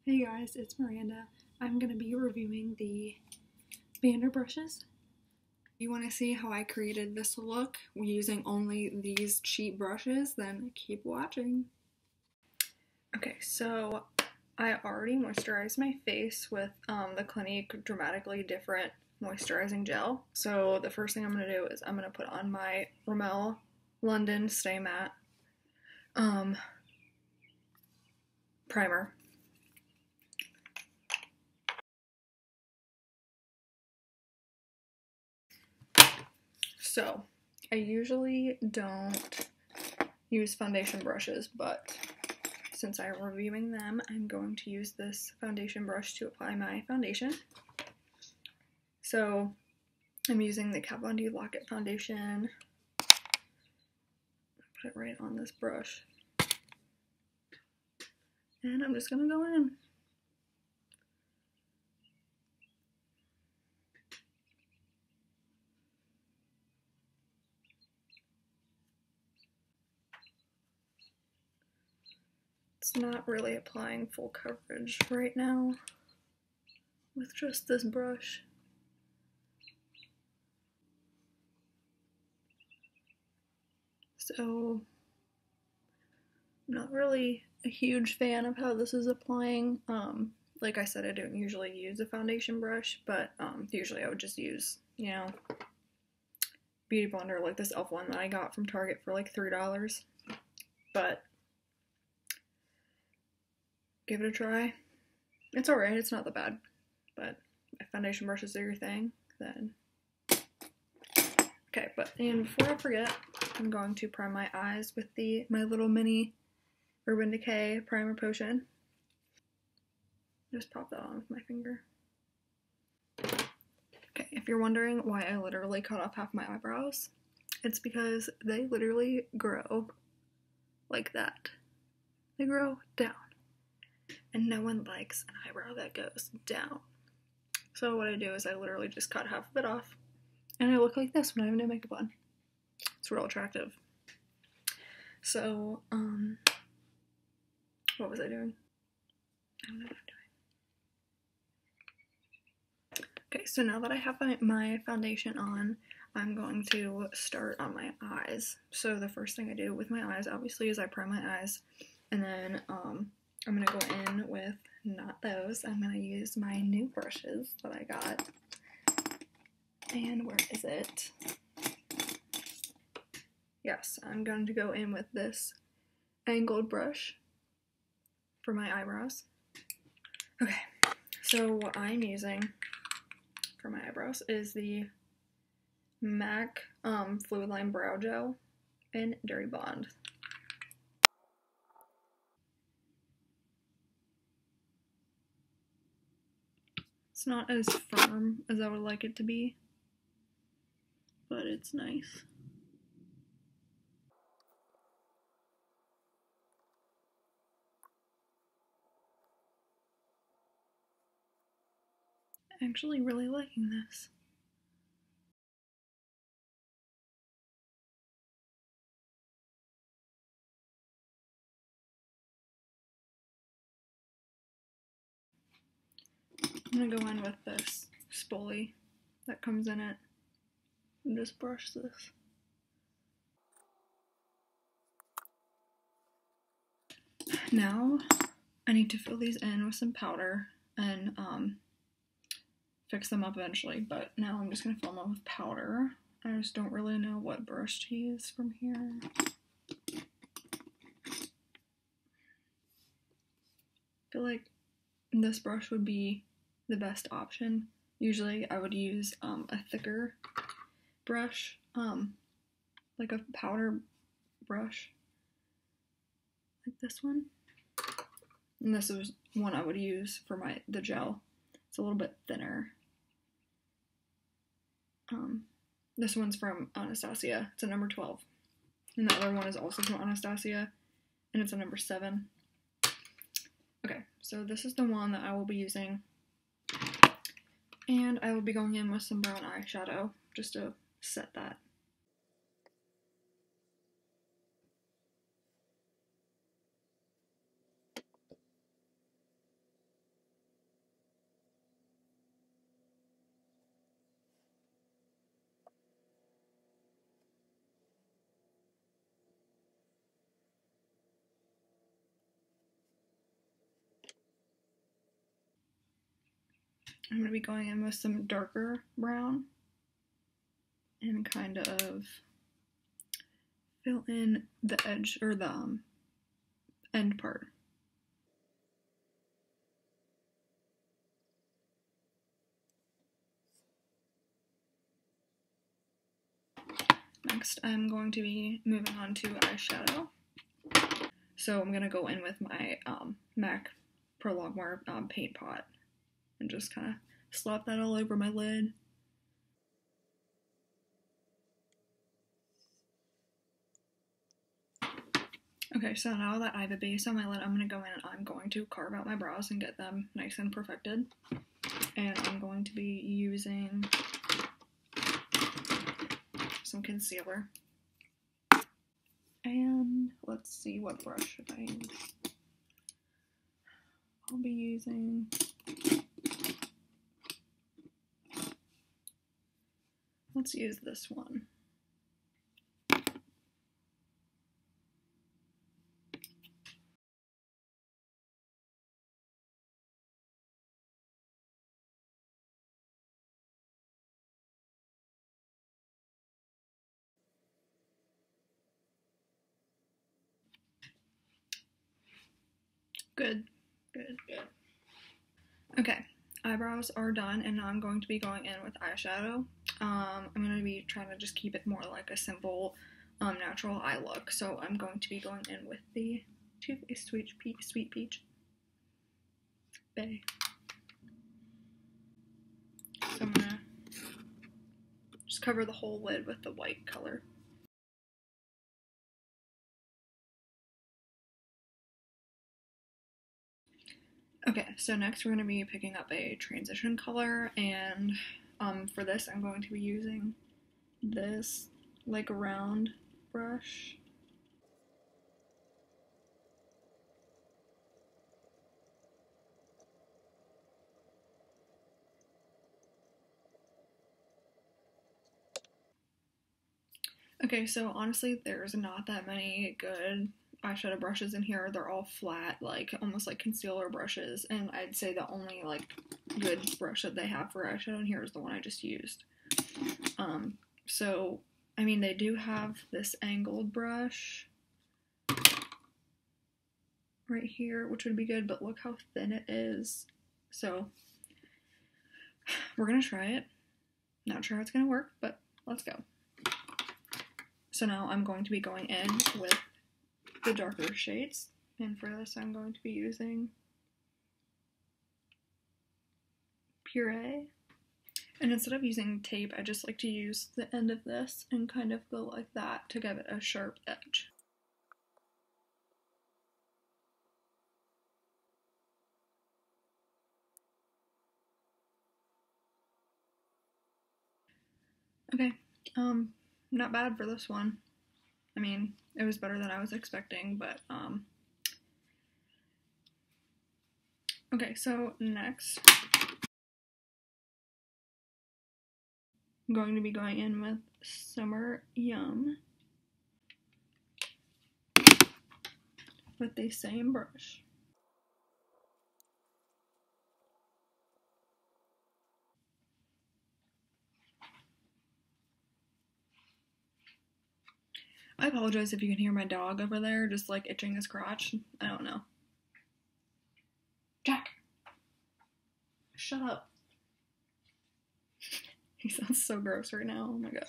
Hey guys, it's Miranda. I'm going to be reviewing the Banter brushes. You want to see how I created this look using only these cheap brushes? Then keep watching. Okay, so I already moisturized my face with the Clinique Dramatically Different Moisturizing Gel. So the first thing I'm going to do is I'm going to put on my Rimmel London Stay Matte primer. So, I usually don't use foundation brushes, but since I'm reviewing them, I'm going to use this foundation brush to apply my foundation. So, I'm using the Kat Von D Lock It foundation. Put it right on this brush. And I'm just gonna go in. It's not really applying full coverage right now with just this brush. So, I'm not really a huge fan of how this is applying. Like I said, I don't usually use a foundation brush, but usually I would just use, Beauty blender like this e.l.f. one that I got from Target for like $3. But give it a try. It's alright, it's not that bad. But if foundation brushes are your thing, then okay. And before I forget, I'm going to prime my eyes with my little mini Urban Decay primer potion. Just pop that on with my finger. Okay, if you're wondering why I literally cut off half my eyebrows, it's because they literally grow like that. They grow down. And no one likes an eyebrow that goes down. So what I do is I literally just cut half of it off, and I look like this when I have no makeup on. It's real attractive. So, what was I doing? I don't know what I'm doing. Okay, so now that I have my foundation on, I'm going to start on my eyes. So the first thing I do with my eyes, obviously, is I prime my eyes, and then I'm gonna go in with not those. I'm gonna use my new brushes that I got. And where is it? Yes, I'm going to go in with this angled brush for my eyebrows. Okay, so what I'm using for my eyebrows is the MAC Fluid Line Brow Gel in Dirty Blonde. It's not as firm as I would like it to be, but it's nice. I'm actually really liking this. I'm gonna go in with this spoolie that comes in it and just brush this. Now I need to fill these in with some powder and fix them up eventually, but now I'm just gonna fill them up with powder. I just don't really know what brush to use from here. I feel like this brush would be the best option. Usually I would use a thicker brush, like a powder brush, like this one. And this is one I would use for the gel. It's a little bit thinner. This one's from Anastasia. It's a number 12. And the other one is also from Anastasia, and it's a number 7. Okay, so this is the one that I will be using. And I will be going in with some brown eyeshadow just to set that. I'm going to be going in with some darker brown and kind of fill in the edge or the end part. Next, I'm going to be moving on to eyeshadow. So I'm going to go in with my MAC Pro Longwear paint pot and just kind of slap that all over my lid. Okay, so now that I have a base on my lid, I'm going to go in and I'm going to carve out my brows and get them nice and perfected. And I'm going to be using some concealer. And let's see, what brush should I use? I'll be using let's use this one. Good. Okay, eyebrows are done, and now I'm going to be going in with eyeshadow. I'm going to be trying to just keep it more like a simple, natural eye look. So I'm going to be going in with the Too Faced Sweet Peach Bay. So I'm going to just cover the whole lid with the white color. Okay, so next we're going to be picking up a transition color, and for this I'm going to be using this like round brush. Okay, so honestly there's not that many good eyeshadow brushes in here. They're all flat, like almost like concealer brushes, and I'd say the only like good brush that they have for eyeshadow in here is the one I just used. So I mean, they do have this angled brush right here, which would be good, but look how thin it is. So we're gonna try it. Not sure how it's gonna work, but let's go. So now I'm going to be going in with the darker shades, and for this I'm going to be using Puree. And instead of using tape, I just like to use the end of this and kind of go like that to give it a sharp edge. Okay, not bad for this one. I mean, it was better than I was expecting, but, okay, so next, I'm going to be going in with Summer Yum with the same brush. I apologize if you can hear my dog over there just like itching his crotch. I don't know. Jack! Shut up. He sounds so gross right now. Oh my god.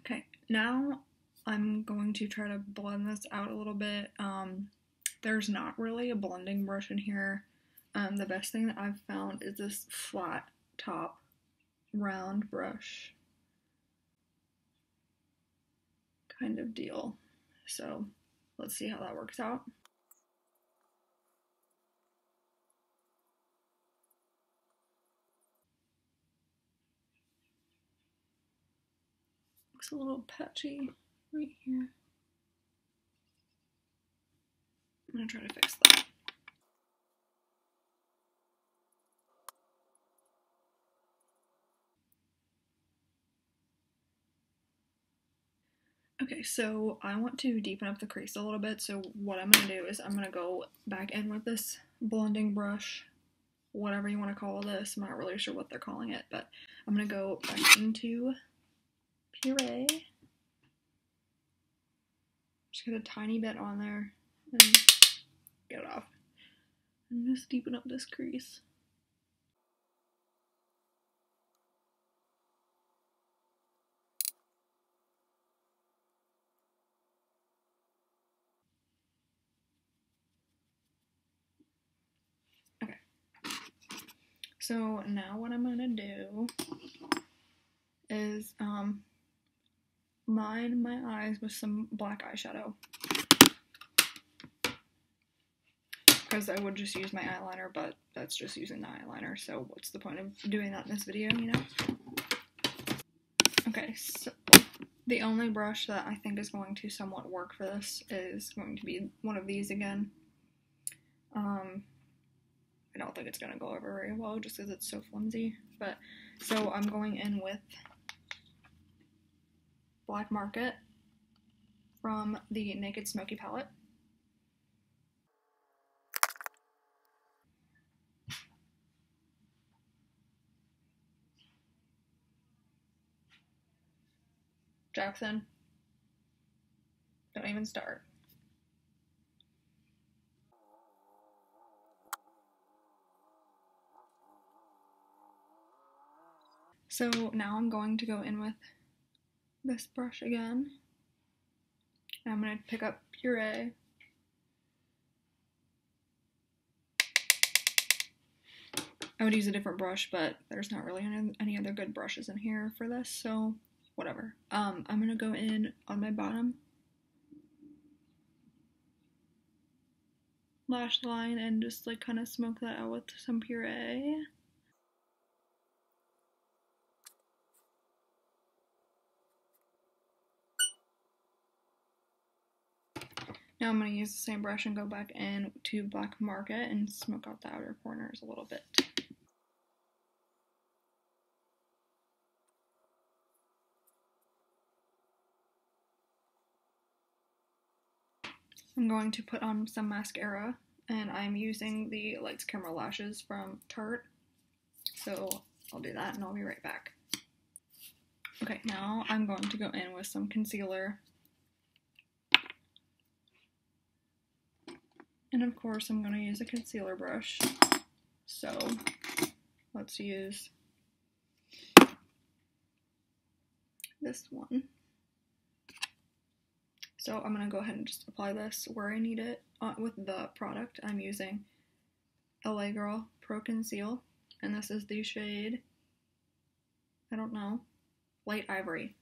Okay, now I'm going to try to blend this out a little bit. There's not really a blending brush in here. The best thing that I've found is this flat top round brush kind of deal. So let's see how that works out. Looks a little patchy right here. I'm gonna try to fix that. Okay, so I want to deepen up the crease a little bit, so what I'm going to do is I'm going to go back in with this blending brush, whatever you want to call this. I'm not really sure what they're calling it, but I'm going to go back into Puree. Just get a tiny bit on there and get it off. And just deepen up this crease. Okay. So now what I'm gonna do is line my eyes with some black eyeshadow. Because I would just use my eyeliner, but that's just using the eyeliner, so what's the point of doing that in this video, you know? Okay, so the only brush that I think is going to somewhat work for this is going to be one of these again. I don't think it's going to go over very well just because it's so flimsy, but so I'm going in with Black Market from the Naked Smoky palette. Jackson, don't even start. So now I'm going to go in with this brush again. And I'm going to pick up Puree. I would use a different brush, but there's not really any other good brushes in here for this, so whatever. I'm going to go in on my bottom lash line and just like kind of smoke that out with some Puree. Now I'm going to use the same brush and go back in to Black Market and smoke out the outer corners a little bit. I'm going to put on some mascara, and I'm using the Lights Camera Lashes from Tarte. So I'll do that and I'll be right back. Okay, now I'm going to go in with some concealer. And of course I'm going to use a concealer brush. So let's use this one. So I'm going to go ahead and just apply this where I need it with the product. I'm using LA Girl Pro Conceal, and this is the shade, I don't know, Light Ivory.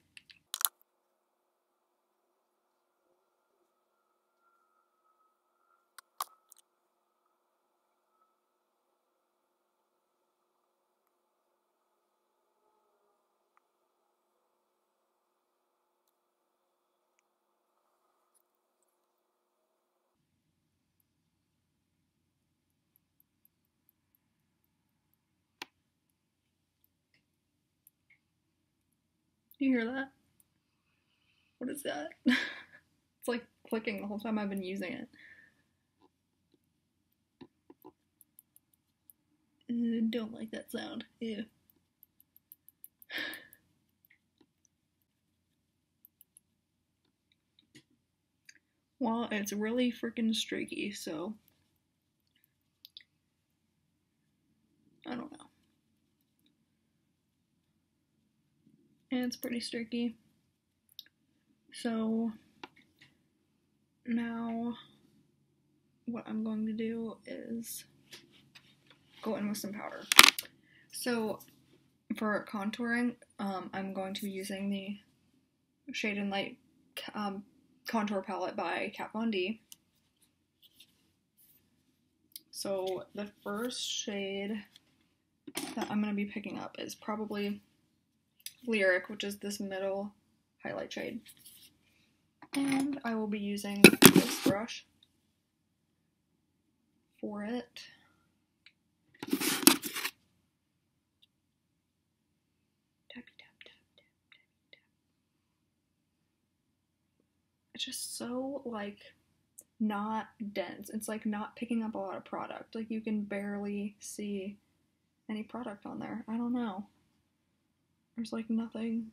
Do you hear that? What is that? It's like clicking the whole time I've been using it. Don't like that sound. Ew. Well, it's really freaking streaky, so I don't know. And it's pretty streaky. So now what I'm going to do is go in with some powder. So for contouring, I'm going to be using the Shade and Light contour palette by Kat Von D. So the first shade that I'm going to be picking up is probably Lyric, which is this middle highlight shade. And I will be using this brush for it. Tappy tap, tap, tap, tappy tap. it's just so, like, not dense. It's like not picking up a lot of product. Like, you can barely see any product on there. I don't know. There's like nothing.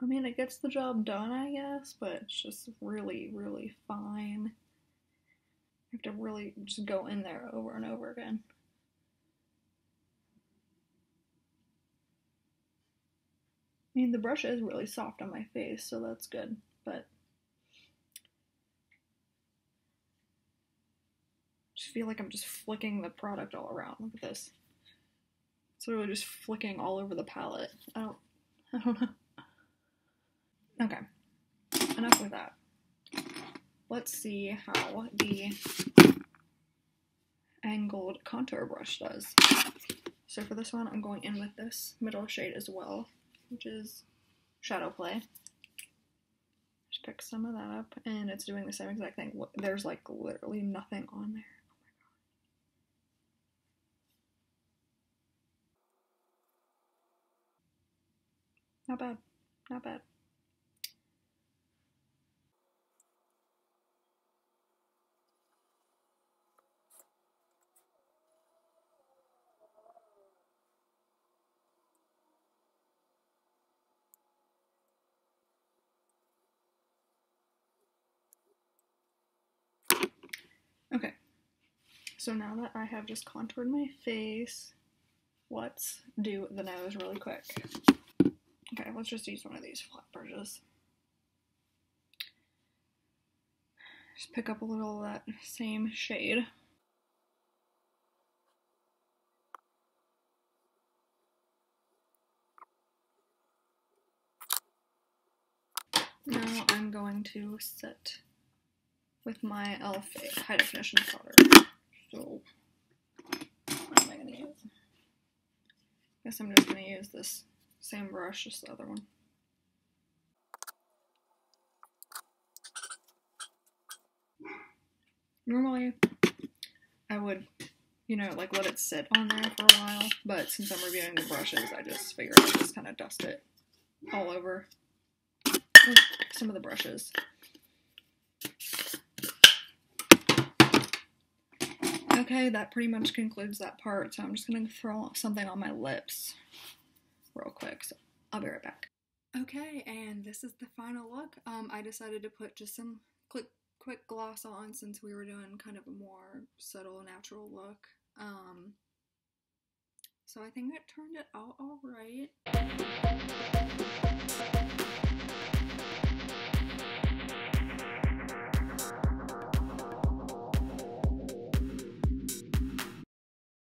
I mean, it gets the job done, I guess, but it's just really, really fine. You have to really just go in there over and over again. I mean, the brush is really soft on my face, so that's good, but I just feel like I'm just flicking the product all around. Look at this. It's literally just flicking all over the palette. I don't know. Okay, enough with that. Let's see how the angled contour brush does. So for this one, I'm going in with this middle shade as well, which is Shadow Play. Just pick some of that up, and it's doing the same exact thing. There's like literally nothing on there. Oh my god. Not bad. Not bad. Okay, so now that I have just contoured my face, let's do the nose really quick. Okay, let's just use one of these flat brushes. Just pick up a little of that same shade. Now I'm going to set with my e.l.f. high definition powder. So, what am I going to use? I guess I'm just going to use this same brush, just the other one. Normally, I would, you know, like let it sit on there for a while, but since I'm reviewing the brushes, I just figured I'd just kind of dust it all over with some of the brushes. Okay, that pretty much concludes that part, so I'm just going to throw something on my lips real quick, so I'll be right back. Okay, and this is the final look. I decided to put just some quick gloss on since we were doing kind of a more subtle, natural look. So I think it turned it out alright.